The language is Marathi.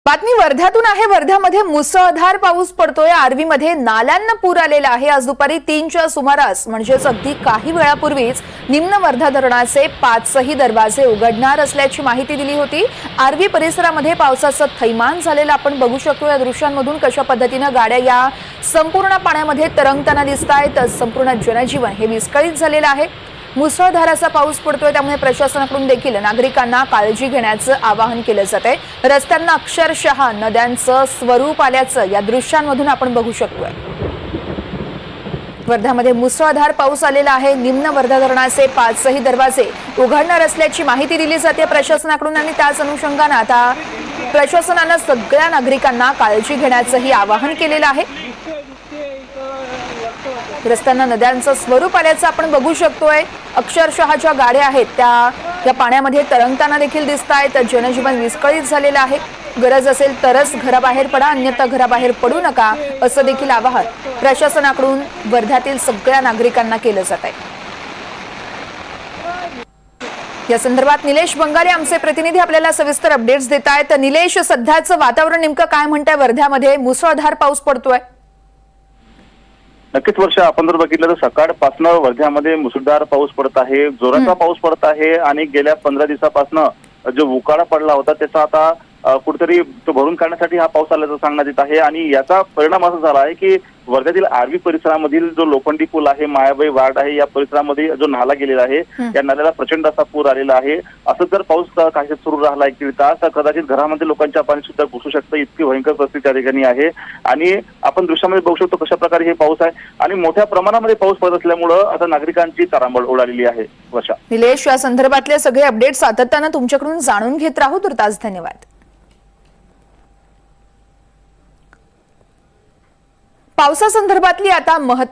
बातमी वर्ध्यातून आहे। वर्ध्यामध्ये मुसळधार पाऊस पडतोय। आर्वीमध्ये नाल्यांना पूर आलेला आहे। आज दुपारी 3च्या सुमारास म्हणजेच अगदी काही वेळापूर्वीच निम्न वर्धा धरणाचे 5ही दरवाजे उघडणार असल्याची माहिती दिली होती। आर्वी परिसरामध्ये पावसाचं थैमान झालेलं आपण बघू शकतो। या दृश्यांमधून कशा पद्धतीने गाड्या या संपूर्ण पाण्यामध्ये तरंगताना दिसतायत। संपूर्ण जनजीवन हे विस्कळीत झालेलं आहे। मुसळधाराचा पाऊस पडतोय, त्यामुळे प्रशासनाकडून देखील नागरिकांना काळजी घेण्याचं आवाहन केलं जातंय। रस्त्यांना अक्षरशः नद्यांचं स्वरूप आल्याचं या दृश्यांमधून आपण बघू शकतोय। वर्ध्यामध्ये मुसळधार पाऊस आलेला आहे। निम्न वर्धा धरणाचे 5ही दरवाजे उघडणार असल्याची माहिती दिली जाते प्रशासनाकडून आणि त्याच अनुषंगाने आता प्रशासनाने सगळ्या नागरिकांना काळजी घेण्याचंही आवाहन केलेलं आहे। रस्त्यांना नद्यांचं स्वरूप आल्याचं आपण बघू शकतोय। अक्षरशः ज्या गाड्या आहेत त्या पाण्यामध्ये तरंगताना देखील दिसतायत। जनजीवन विस्कळीत झालेलं आहे। गरज असेल तरच घराबाहेर पडा, अन्यथा घराबाहेर पडू नका असं देखील आवाहन प्रशासनाकडून वर्ध्यातील सगळ्या नागरिकांना केलं जात आहे। या संदर्भात निलेश बंगाले आमचे प्रतिनिधी आपल्याला सविस्तर अपडेट्स देत आहेत। निलेश, सध्याचं वातावरण नेमकं काय म्हणतंय? वर्ध्यामध्ये मुसळधार पाऊस पडतोय। नक्कीच वर्षा, आपण जर बघितलं तर सकाळपासून वर्ध्यामध्ये मुसळधार पाऊस पडत आहे, जोराचा पाऊस पडत आहे आणि गेल्या 15 दिवसापासून जो उकाडा पडला होता त्याचा आता कुठेतरी तो भरून काढण्यासाठी हा पाऊस आल्याचं सांगण्यात येत आहे। आणि याचा परिणाम असा झाला आहे की वर्ध्यातील आर्वी परिसरामधील जो लोखंडी पूल आहे, मायाबाई वार्ड आहे, या परिसरामध्ये जो नाला गेलेला आहे या नाल्याला प्रचंड असा पूर आलेला आहे। असं जर पाऊस काही सुरू राहिला 1 तास तर कदाचित घरामध्ये लोकांच्या पाणी सुद्धा घुसू शकतं, इतकी भयंकर परिस्थिती त्या ठिकाणी आहे। आणि आपण दृश्यामध्ये बघू शकतो कशा प्रकारे हे पाऊस आहे आणि मोठ्या प्रमाणामध्ये पाऊस पडत असल्यामुळे आता नागरिकांची तारांबळ उडालेली आहे। वर्षा, निलेश, या संदर्भातले सगळे अपडेट सातत्याने तुमच्याकडून जाणून घेत राहू। तुर्तास धन्यवाद। पावसासंदर्भातली आता महत्त्वाची